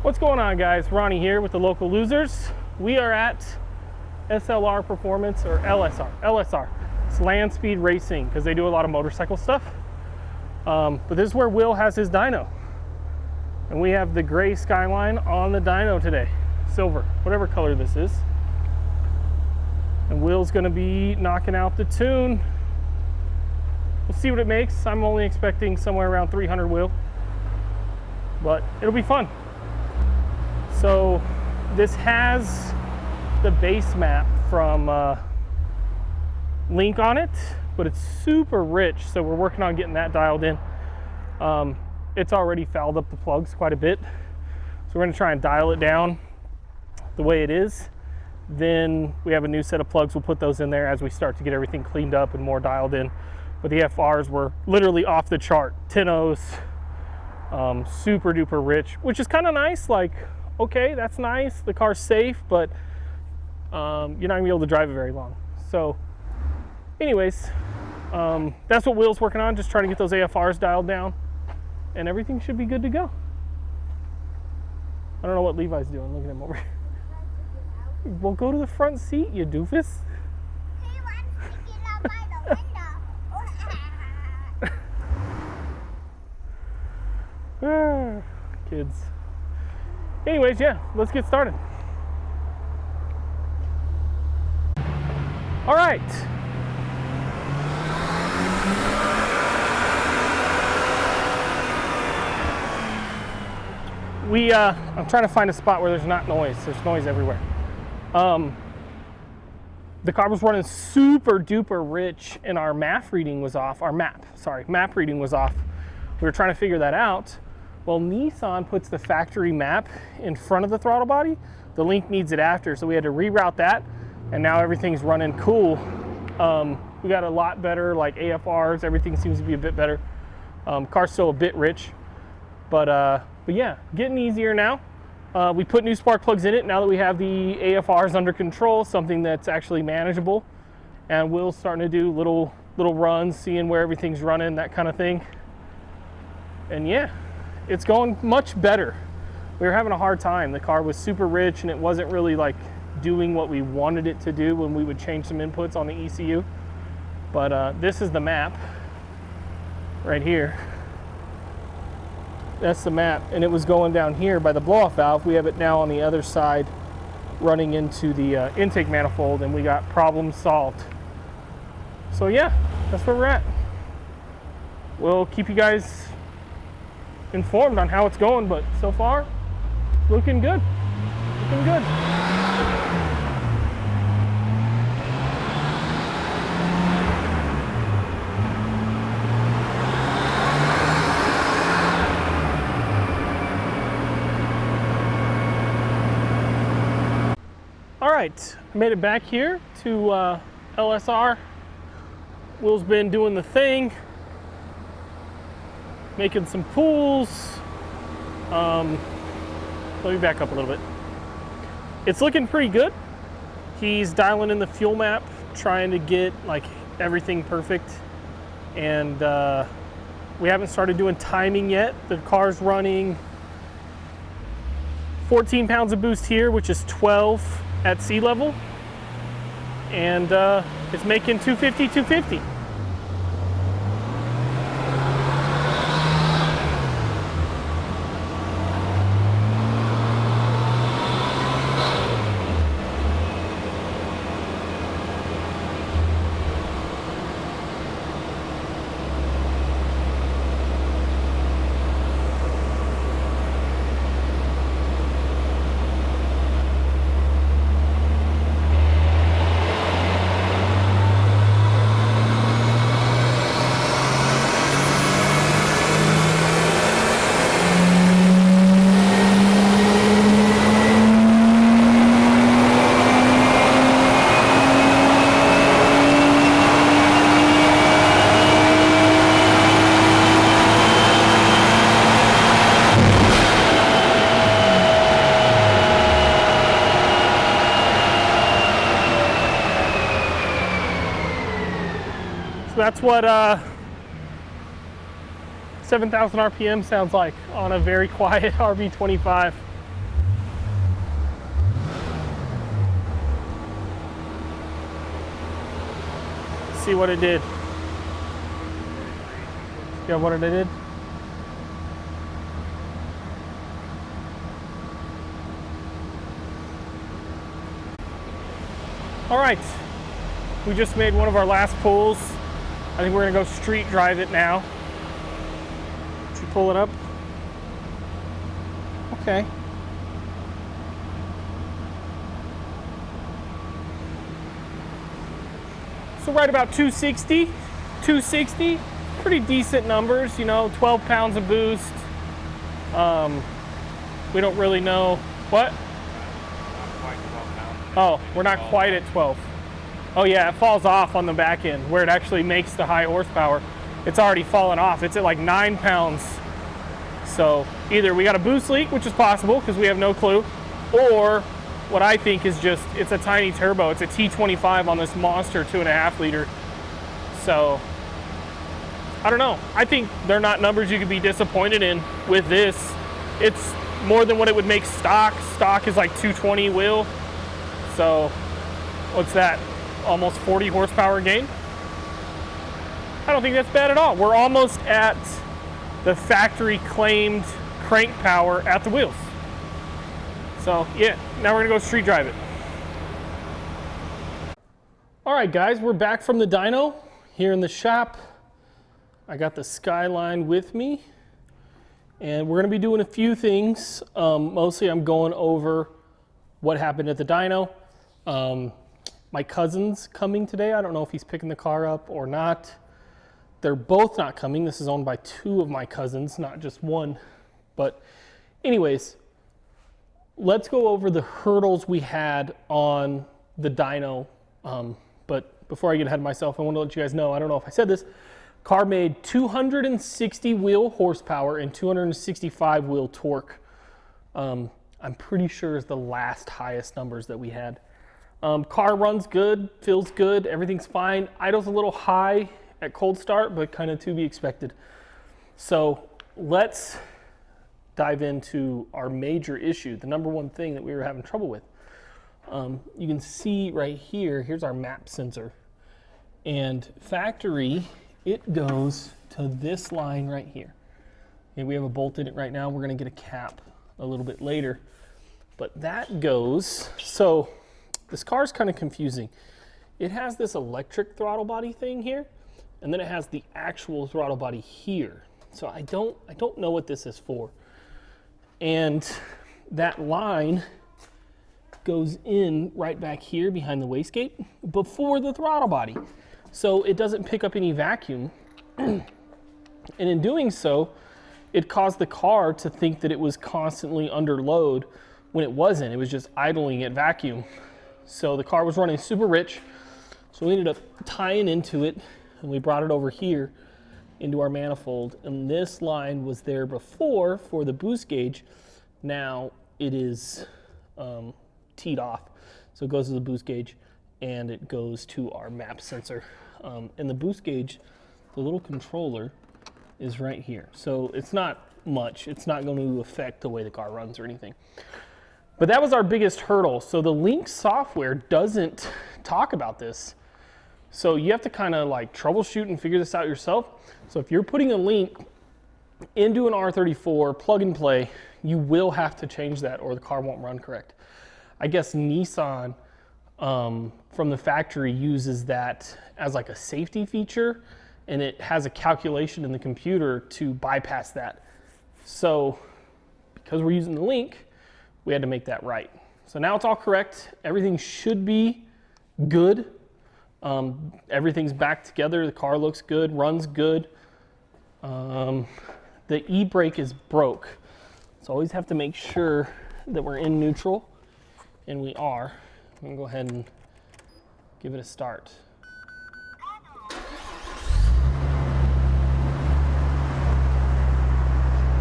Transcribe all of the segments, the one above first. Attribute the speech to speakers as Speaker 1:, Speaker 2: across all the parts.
Speaker 1: What's going on, guys? Ronnie here with the Local Losers. We are at SLR Performance, or LSR. It's Land Speed Racing because they do a lot of motorcycle stuff. But this is where Will has his dyno. And we have the gray Skyline on the dyno today. Silver, whatever color this is. And Will's gonna be knocking out the tune. We'll see what it makes. I'm only expecting somewhere around 300 Will. But it'll be fun. So this has the base map from Link on it, but it's super rich, so we're working on getting that dialed in. It's already fouled up the plugs quite a bit, so we're going to try and dial it down the way it is. Then we have a new set of plugs. We'll put those in there as we start to get everything cleaned up and more dialed in. But the FRs were literally off the chart. 10.0s, super duper rich, which is kind of nice. Like, okay, that's nice. The car's safe, but you're not gonna be able to drive it very long. So anyways, that's what Will's working on, just trying to get those AFRs dialed down, and everything should be good to go. I don't know what Levi's doing. Look at him over here. Well, go to the front seat, you doofus.
Speaker 2: He wants to get out by the window.
Speaker 1: Kids. Anyways, yeah, let's get started. All right. I'm trying to find a spot where there's not noise. There's noise everywhere. The car was running super duper rich and our map reading was off. Map reading was off. We were trying to figure that out. Well, Nissan puts the factory map in front of the throttle body. The Link needs it after, so we had to reroute that, and now everything's running cool. We got a lot better, like AFRs, everything seems to be a bit better. Car's still a bit rich, but yeah, getting easier now. We put new spark plugs in it now that we have the AFRs under control, something that's actually manageable. And Will's starting to do little runs, seeing where everything's running, that kind of thing. And yeah, it's going much better. We were having a hard time. The car was super rich and it wasn't really like doing what we wanted it to do when we would change some inputs on the ECU. But this is the map right here. That's the map, and it was going down here by the blow-off valve. We have it now on the other side running into the intake manifold, and we got problem solved. So yeah, that's where we're at. We'll keep you guys informed on how it's going, but so far, looking good. Looking good. All right, I made it back here to LSR. Will's been doing the thing, making some pulls. Let me back up a little bit. It's looking pretty good. He's dialing in the fuel map, trying to get like everything perfect. And we haven't started doing timing yet. The car's running 14 pounds of boost here, which is 12 at sea level. And it's making 250, 250. So that's what 7,000 RPM sounds like on a very quiet RB25. see what it did. Yeah, what it did? All right, we just made one of our last pulls. I think we're gonna go street drive it now. Did you pull it up? Okay. So right about 260, pretty decent numbers, you know, 12 pounds of boost. We don't really know, what? Oh, we're not quite at 12. Oh yeah, it falls off on the back end where it actually makes the high horsepower. It's already fallen off. It's at like 9 pounds. So either we got a boost leak, which is possible because we have no clue, or what I think is just, it's a tiny turbo. It's a T25 on this monster 2.5 liter. So I don't know. I think they're not numbers you could be disappointed in with this. It's more than what it would make stock. Stock is like 220 wheel. So what's that? Almost 40 horsepower gain? I don't think that's bad at all. We're almost at the factory claimed crank power at the wheels. So yeah, now we're gonna go street drive it. All right guys, we're back from the dyno here in the shop. I got the Skyline with me and we're gonna be doing a few things. Mostly I'm going over what happened at the dyno. My cousin's coming today. I don't know if he's picking the car up or not. They're both not coming. This is owned by 2 of my cousins, not just one. But anyways, let's go over the hurdles we had on the dyno. But before I get ahead of myself, I want to let you guys know, I don't know if I said this, car made 260 wheel horsepower and 265 wheel torque. I'm pretty sure is the last highest numbers that we had. Car runs good, feels good, everything's fine. Idle's a little high at cold start, but kind of to be expected. So let's dive into our major issue, the number one thing that we were having trouble with. You can see right here, here's our map sensor. And factory, it goes to this line right here. And we have a bolt in it right now. We're gonna get a cap a little bit later. But that goes, so this car's kind of confusing. It has this electric throttle body thing here, and then it has the actual throttle body here. So I don't know what this is for. And that line goes in right back here behind the wastegate before the throttle body. So it doesn't pick up any vacuum. And in doing so, it caused the car to think that it was constantly under load when it wasn't. It was just idling at vacuum. So the car was running super rich. So we ended up tying into it and we brought it over here into our manifold. And this line was there before for the boost gauge. Now it is teed off. So it goes to the boost gauge and it goes to our map sensor. And the boost gauge, the little controller is right here. So it's not much. It's not going to affect the way the car runs or anything. But that was our biggest hurdle. So the Link software doesn't talk about this. So you have to kind of like troubleshoot and figure this out yourself. So if you're putting a Link into an R34 plug and play, you will have to change that or the car won't run correct. I guess Nissan from the factory uses that as like a safety feature, and it has a calculation in the computer to bypass that. So because we're using the Link, we had to make that right. So now it's all correct. Everything should be good. Everything's back together. The car looks good, runs good. The e-brake is broke. So always have to make sure that we're in neutral, and we are. I'm gonna go ahead and give it a start.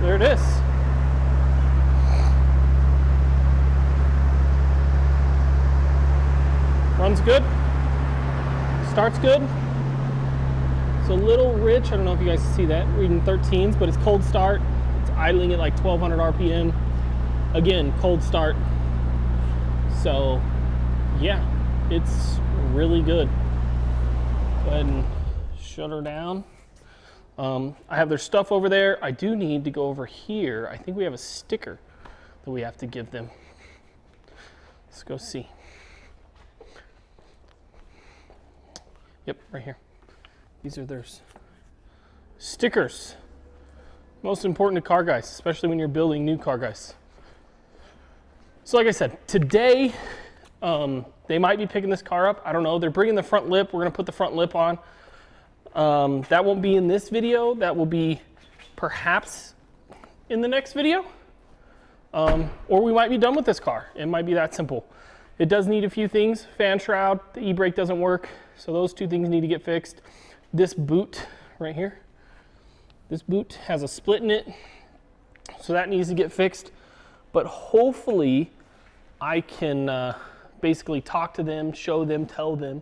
Speaker 1: There it is. Runs good. Starts good. It's a little rich. I don't know if you guys see that. Reading 13s, but it's cold start. It's idling at like 1200 RPM. Again, cold start. So yeah, it's really good. Go ahead and shut her down. I have their stuff over there. I do need to go over here. I think we have a sticker that we have to give them. Let's go see. Yep, right here. These are theirs. Stickers. Most important to car guys, especially when you're building new car guys. So like I said, today they might be picking this car up. I don't know. They're bringing the front lip. We're going to put the front lip on. That won't be in this video. That will be perhaps in the next video. Or we might be done with this car. It might be that simple. It does need a few things. Fan shroud, the e-brake doesn't work. So those two things need to get fixed. This boot right here, this boot has a split in it. So that needs to get fixed. But hopefully I can basically talk to them, show them, tell them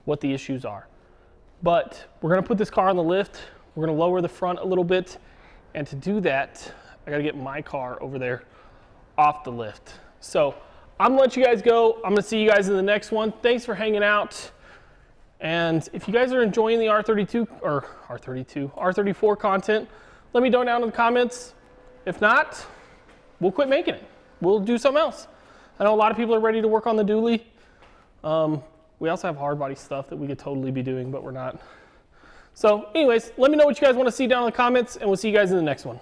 Speaker 1: what the issues are. But we're gonna put this car on the lift. We're gonna lower the front a little bit. And to do that, I gotta get my car over there off the lift. So I'm gonna let you guys go. I'm gonna see you guys in the next one. Thanks for hanging out. And if you guys are enjoying the R34 content, let me know down in the comments. If not, we'll quit making it. We'll do something else. I know a lot of people are ready to work on the dually. We also have hard body stuff that we could totally be doing, but we're not. So anyways, let me know what you guys want to see down in the comments, and we'll see you guys in the next one.